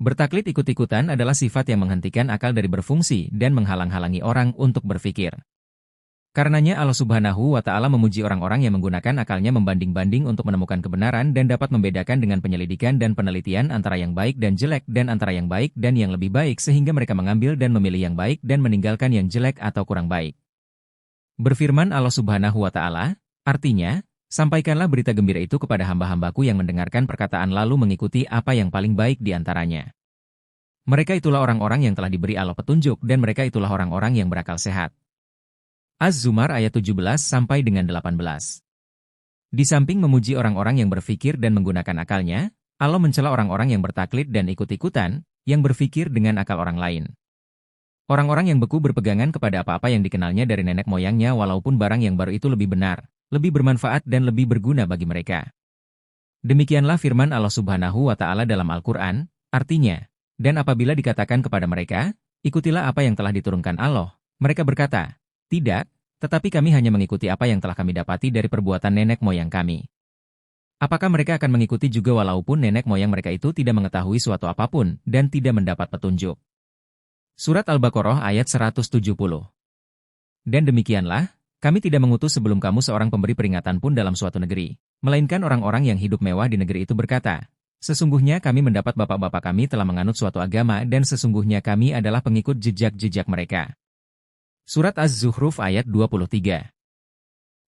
Bertaklid ikut-ikutan adalah sifat yang menghentikan akal dari berfungsi dan menghalang-halangi orang untuk berpikir. Karenanya Allah Subhanahu wa Ta'ala memuji orang-orang yang menggunakan akalnya membanding-banding untuk menemukan kebenaran dan dapat membedakan dengan penyelidikan dan penelitian antara yang baik dan jelek dan antara yang baik dan yang lebih baik sehingga mereka mengambil dan memilih yang baik dan meninggalkan yang jelek atau kurang baik. Berfirman Allah Subhanahu wa Ta'ala, artinya, sampaikanlah berita gembira itu kepada hamba-hambaku yang mendengarkan perkataan lalu mengikuti apa yang paling baik di antaranya. Mereka itulah orang-orang yang telah diberi Allah petunjuk dan mereka itulah orang-orang yang berakal sehat. Az-Zumar ayat 17-18. Di samping memuji orang-orang yang berfikir dan menggunakan akalnya, Allah mencela orang-orang yang bertaklid dan ikut-ikutan, yang berfikir dengan akal orang lain. Orang-orang yang beku berpegangan kepada apa-apa yang dikenalnya dari nenek moyangnya walaupun barang yang baru itu lebih benar, lebih bermanfaat dan lebih berguna bagi mereka. Demikianlah firman Allah Subhanahu wa Ta'ala dalam Al-Quran, artinya, dan apabila dikatakan kepada mereka, ikutilah apa yang telah diturunkan Allah, mereka berkata, tidak, tetapi kami hanya mengikuti apa yang telah kami dapati dari perbuatan nenek moyang kami. Apakah mereka akan mengikuti juga walaupun nenek moyang mereka itu tidak mengetahui suatu apapun dan tidak mendapat petunjuk? Surat Al-Baqarah ayat 170. Dan demikianlah, kami tidak mengutus sebelum kamu seorang pemberi peringatan pun dalam suatu negeri, melainkan orang-orang yang hidup mewah di negeri itu berkata, sesungguhnya kami mendapat bapak-bapak kami telah menganut suatu agama dan sesungguhnya kami adalah pengikut jejak-jejak mereka. Surat Az-Zukhruf ayat 23.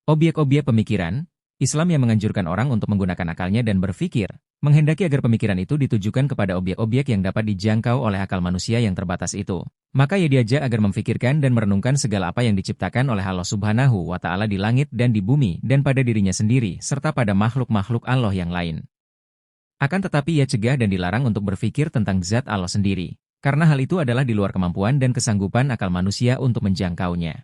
Objek-objek pemikiran, Islam yang menganjurkan orang untuk menggunakan akalnya dan berpikir, menghendaki agar pemikiran itu ditujukan kepada objek-objek yang dapat dijangkau oleh akal manusia yang terbatas itu. Maka ia diajak agar memfikirkan dan merenungkan segala apa yang diciptakan oleh Allah Subhanahu wa Ta'ala di langit dan di bumi dan pada dirinya sendiri serta pada makhluk-makhluk Allah yang lain. Akan tetapi ia cegah dan dilarang untuk berpikir tentang zat Allah sendiri, karena hal itu adalah di luar kemampuan dan kesanggupan akal manusia untuk menjangkaunya.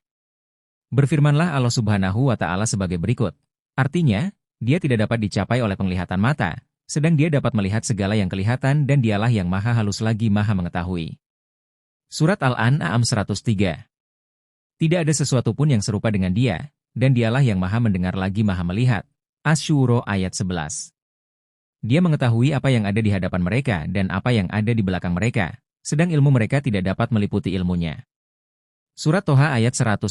Berfirmanlah Allah Subhanahu wa Ta'ala sebagai berikut. Artinya, dia tidak dapat dicapai oleh penglihatan mata, sedang dia dapat melihat segala yang kelihatan dan dialah yang maha halus lagi maha mengetahui. Surat Al-An'am 103. Tidak ada sesuatu pun yang serupa dengan dia, dan dialah yang maha mendengar lagi maha melihat. Asy-Syura ayat 11. Dia mengetahui apa yang ada di hadapan mereka dan apa yang ada di belakang mereka, sedang ilmu mereka tidak dapat meliputi ilmunya. Surat Toha ayat 110.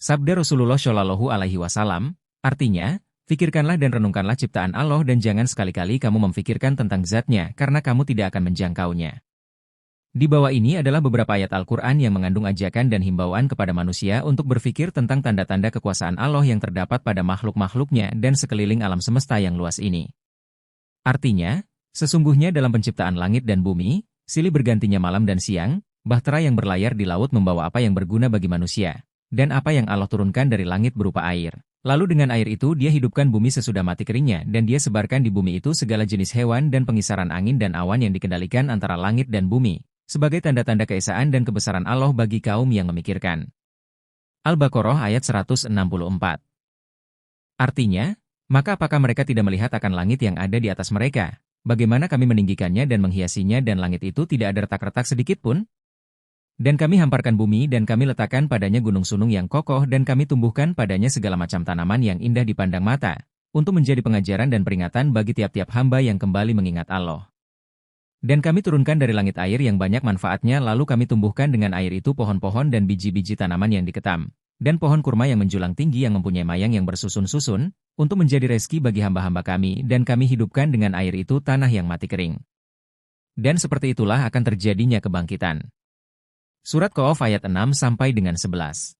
Sabda Rasulullah Shallallahu Alaihi Wasallam, artinya, fikirkanlah dan renungkanlah ciptaan Allah dan jangan sekali-kali kamu memfikirkan tentang zatnya karena kamu tidak akan menjangkaunya. Di bawah ini adalah beberapa ayat Al-Quran yang mengandung ajakan dan himbauan kepada manusia untuk berpikir tentang tanda-tanda kekuasaan Allah yang terdapat pada makhluk-makhluknya dan sekeliling alam semesta yang luas ini. Artinya, sesungguhnya dalam penciptaan langit dan bumi, silih bergantinya malam dan siang, bahtera yang berlayar di laut membawa apa yang berguna bagi manusia, dan apa yang Allah turunkan dari langit berupa air. Lalu dengan air itu dia hidupkan bumi sesudah mati keringnya dan dia sebarkan di bumi itu segala jenis hewan dan pengisaran angin dan awan yang dikendalikan antara langit dan bumi, sebagai tanda-tanda keesaan dan kebesaran Allah bagi kaum yang memikirkan. Al-Baqarah ayat 164. Artinya, maka apakah mereka tidak melihat akan langit yang ada di atas mereka, bagaimana kami meninggikannya dan menghiasinya dan langit itu tidak ada retak-retak sedikit pun? Dan kami hamparkan bumi dan kami letakkan padanya gunung sunung yang kokoh dan kami tumbuhkan padanya segala macam tanaman yang indah dipandang mata, untuk menjadi pengajaran dan peringatan bagi tiap-tiap hamba yang kembali mengingat Allah. Dan kami turunkan dari langit air yang banyak manfaatnya lalu kami tumbuhkan dengan air itu pohon-pohon dan biji-biji tanaman yang diketam, dan pohon kurma yang menjulang tinggi yang mempunyai mayang yang bersusun-susun, untuk menjadi rezeki bagi hamba-hamba kami dan kami hidupkan dengan air itu tanah yang mati kering. Dan seperti itulah akan terjadinya kebangkitan. Surat Qaf ayat 6-11.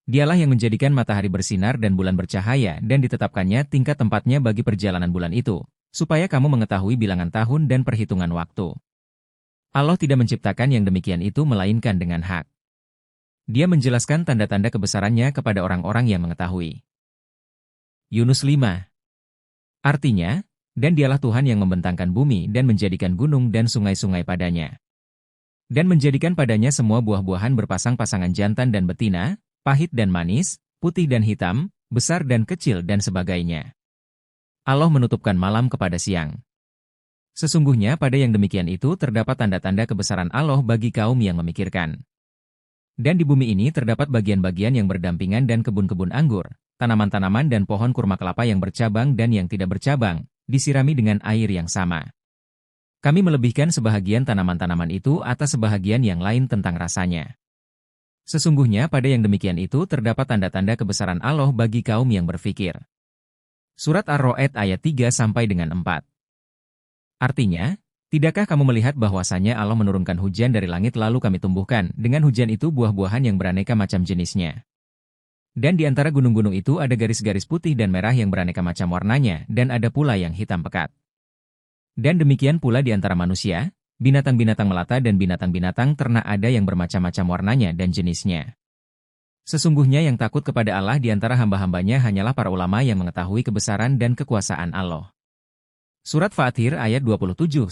Dialah yang menjadikan matahari bersinar dan bulan bercahaya dan ditetapkannya tingkat tempatnya bagi perjalanan bulan itu, supaya kamu mengetahui bilangan tahun dan perhitungan waktu. Allah tidak menciptakan yang demikian itu melainkan dengan hak. Dia menjelaskan tanda-tanda kebesarannya kepada orang-orang yang mengetahui. Yunus 5. Artinya, dan dialah Tuhan yang membentangkan bumi dan menjadikan gunung dan sungai-sungai padanya. Dan menjadikan padanya semua buah-buahan berpasang-pasangan jantan dan betina, pahit dan manis, putih dan hitam, besar dan kecil dan sebagainya. Allah menutupkan malam kepada siang. Sesungguhnya pada yang demikian itu terdapat tanda-tanda kebesaran Allah bagi kaum yang memikirkan. Dan di bumi ini terdapat bagian-bagian yang berdampingan dan kebun-kebun anggur, tanaman-tanaman dan pohon kurma kelapa yang bercabang dan yang tidak bercabang, disirami dengan air yang sama. Kami melebihkan sebahagian tanaman-tanaman itu atas sebahagian yang lain tentang rasanya. Sesungguhnya pada yang demikian itu terdapat tanda-tanda kebesaran Allah bagi kaum yang berfikir. Surat Ar-Ra'd ayat 3-4. Artinya, tidakkah kamu melihat bahwasanya Allah menurunkan hujan dari langit lalu kami tumbuhkan dengan hujan itu buah-buahan yang beraneka macam jenisnya. Dan di antara gunung-gunung itu ada garis-garis putih dan merah yang beraneka macam warnanya dan ada pula yang hitam pekat. Dan demikian pula di antara manusia, binatang-binatang melata dan binatang-binatang ternak ada yang bermacam-macam warnanya dan jenisnya. Sesungguhnya yang takut kepada Allah di antara hamba-hambanya hanyalah para ulama yang mengetahui kebesaran dan kekuasaan Allah. Surat Fatir ayat 27-28.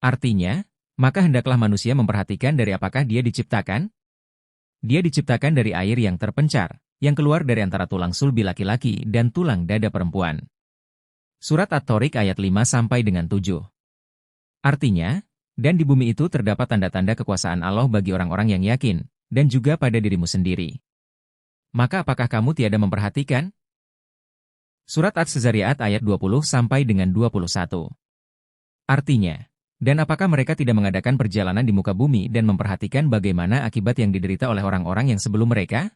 Artinya, maka hendaklah manusia memperhatikan dari apakah dia diciptakan? Dia diciptakan dari air yang terpencar, yang keluar dari antara tulang sulbi laki-laki dan tulang dada perempuan. Surat At-Tariq ayat 5-7. Artinya, dan di bumi itu terdapat tanda-tanda kekuasaan Allah bagi orang-orang yang yakin, dan juga pada dirimu sendiri. Maka apakah kamu tiada memperhatikan? Surat At-Zariyat ayat 20-21. Artinya, dan apakah mereka tidak mengadakan perjalanan di muka bumi dan memperhatikan bagaimana akibat yang diderita oleh orang-orang yang sebelum mereka?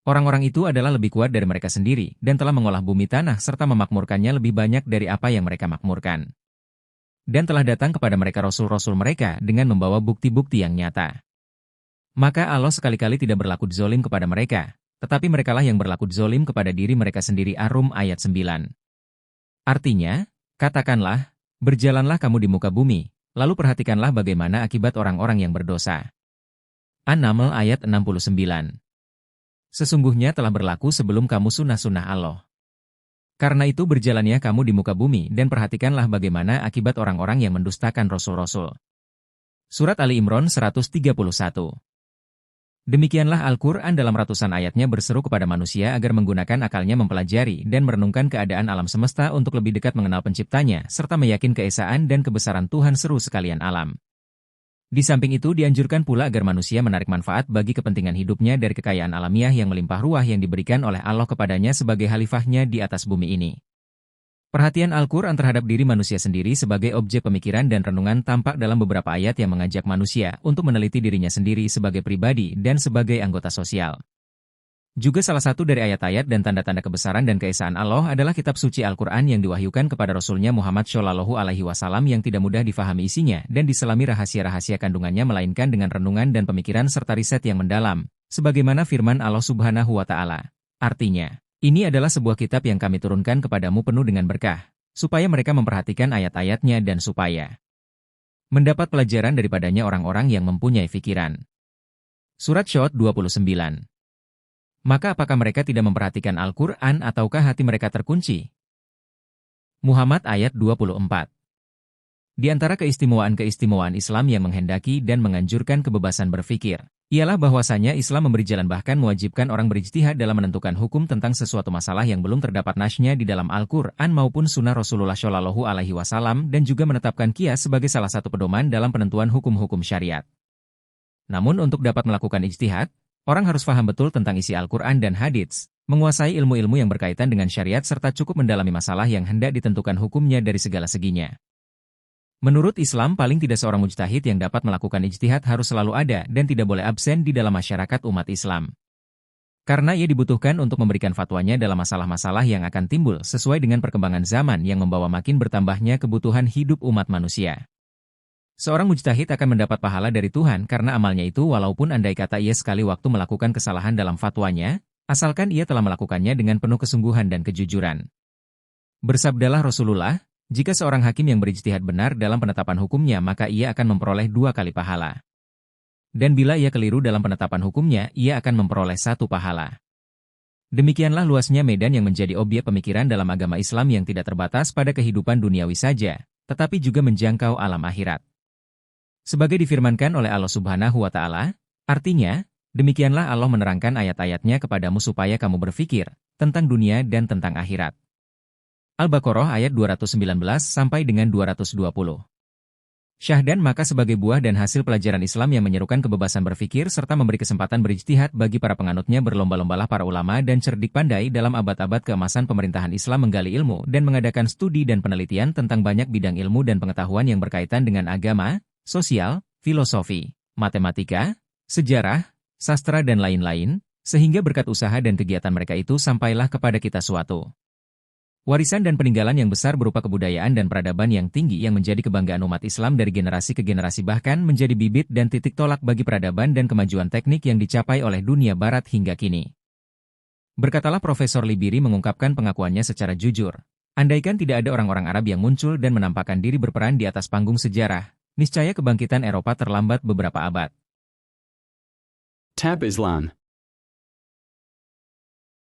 Orang-orang itu adalah lebih kuat dari mereka sendiri dan telah mengolah bumi tanah serta memakmurkannya lebih banyak dari apa yang mereka makmurkan. Dan telah datang kepada mereka rasul-rasul mereka dengan membawa bukti-bukti yang nyata. Maka Allah sekali-kali tidak berlaku zalim kepada mereka, tetapi merekalah yang berlaku zalim kepada diri mereka sendiri. Ar-Rum ayat 9. Artinya, katakanlah, berjalanlah kamu di muka bumi, lalu perhatikanlah bagaimana akibat orang-orang yang berdosa. An-Naml ayat 69. Sesungguhnya telah berlaku sebelum kamu sunnah-sunnah Allah. Karena itu berjalannya kamu di muka bumi dan perhatikanlah bagaimana akibat orang-orang yang mendustakan rasul-rasul. Surat Ali Imran 131. Demikianlah Al-Quran dalam ratusan ayatnya berseru kepada manusia agar menggunakan akalnya mempelajari dan merenungkan keadaan alam semesta untuk lebih dekat mengenal penciptanya serta meyakin keesaan dan kebesaran Tuhan seru sekalian alam. Di samping itu dianjurkan pula agar manusia menarik manfaat bagi kepentingan hidupnya dari kekayaan alamiah yang melimpah ruah yang diberikan oleh Allah kepadanya sebagai khalifahnya di atas bumi ini. Perhatian Al-Quran terhadap diri manusia sendiri sebagai objek pemikiran dan renungan tampak dalam beberapa ayat yang mengajak manusia untuk meneliti dirinya sendiri sebagai pribadi dan sebagai anggota sosial. Juga salah satu dari ayat-ayat dan tanda-tanda kebesaran dan keesaan Allah adalah kitab suci Al-Quran yang diwahyukan kepada Rasulnya Muhammad Shallallahu Alaihi Wasallam yang tidak mudah difahami isinya dan diselami rahasia-rahasia kandungannya melainkan dengan renungan dan pemikiran serta riset yang mendalam, sebagaimana firman Allah Subhanahu Wa Taala. Artinya, ini adalah sebuah kitab yang kami turunkan kepadamu penuh dengan berkah, supaya mereka memperhatikan ayat-ayatnya dan supaya mendapat pelajaran daripadanya orang-orang yang mempunyai pikiran. Surat Syu'ad 29. Maka apakah mereka tidak memperhatikan Al-Quran ataukah hati mereka terkunci? Muhammad ayat 24. Di antara keistimewaan-keistimewaan Islam yang menghendaki dan menganjurkan kebebasan berfikir, ialah bahwasanya Islam memberi jalan bahkan mewajibkan orang berijtihad dalam menentukan hukum tentang sesuatu masalah yang belum terdapat nasnya di dalam Al-Quran maupun Sunnah Rasulullah Shallallahu Alaihi Wasallam dan juga menetapkan qiyas sebagai salah satu pedoman dalam penentuan hukum-hukum syariat. Namun untuk dapat melakukan ijtihad, orang harus paham betul tentang isi Al-Quran dan hadits, menguasai ilmu-ilmu yang berkaitan dengan syariat serta cukup mendalami masalah yang hendak ditentukan hukumnya dari segala seginya. Menurut Islam paling tidak seorang mujtahid yang dapat melakukan ijtihad harus selalu ada dan tidak boleh absen di dalam masyarakat umat Islam. Karena ia dibutuhkan untuk memberikan fatwanya dalam masalah-masalah yang akan timbul sesuai dengan perkembangan zaman yang membawa makin bertambahnya kebutuhan hidup umat manusia. Seorang mujtahid akan mendapat pahala dari Tuhan karena amalnya itu walaupun andai kata ia sekali waktu melakukan kesalahan dalam fatwanya, asalkan ia telah melakukannya dengan penuh kesungguhan dan kejujuran. Bersabdalah Rasulullah, jika seorang hakim yang berijtihad benar dalam penetapan hukumnya maka ia akan memperoleh 2 kali pahala. Dan bila ia keliru dalam penetapan hukumnya, ia akan memperoleh 1 pahala. Demikianlah luasnya medan yang menjadi objek pemikiran dalam agama Islam yang tidak terbatas pada kehidupan duniawi saja, tetapi juga menjangkau alam akhirat. Sebagai difirmankan oleh Allah Subhanahu wa Ta'ala, artinya, demikianlah Allah menerangkan ayat-ayatnya kepadamu supaya kamu berfikir tentang dunia dan tentang akhirat. Al-Baqarah ayat 219 sampai dengan 220. Syahdan maka sebagai buah dan hasil pelajaran Islam yang menyerukan kebebasan berpikir serta memberi kesempatan berijtihad bagi para penganutnya berlomba-lombalah para ulama dan cerdik pandai dalam abad-abad keemasan pemerintahan Islam menggali ilmu dan mengadakan studi dan penelitian tentang banyak bidang ilmu dan pengetahuan yang berkaitan dengan agama, sosial, filosofi, matematika, sejarah, sastra dan lain-lain, sehingga berkat usaha dan kegiatan mereka itu sampailah kepada kita suatu warisan dan peninggalan yang besar berupa kebudayaan dan peradaban yang tinggi yang menjadi kebanggaan umat Islam dari generasi ke generasi bahkan menjadi bibit dan titik tolak bagi peradaban dan kemajuan teknik yang dicapai oleh dunia barat hingga kini. Berkatalah Profesor Libiri mengungkapkan pengakuannya secara jujur. Andaikan tidak ada orang-orang Arab yang muncul dan menampakkan diri berperan di atas panggung sejarah, niscaya kebangkitan Eropa terlambat beberapa abad. Tab Islam.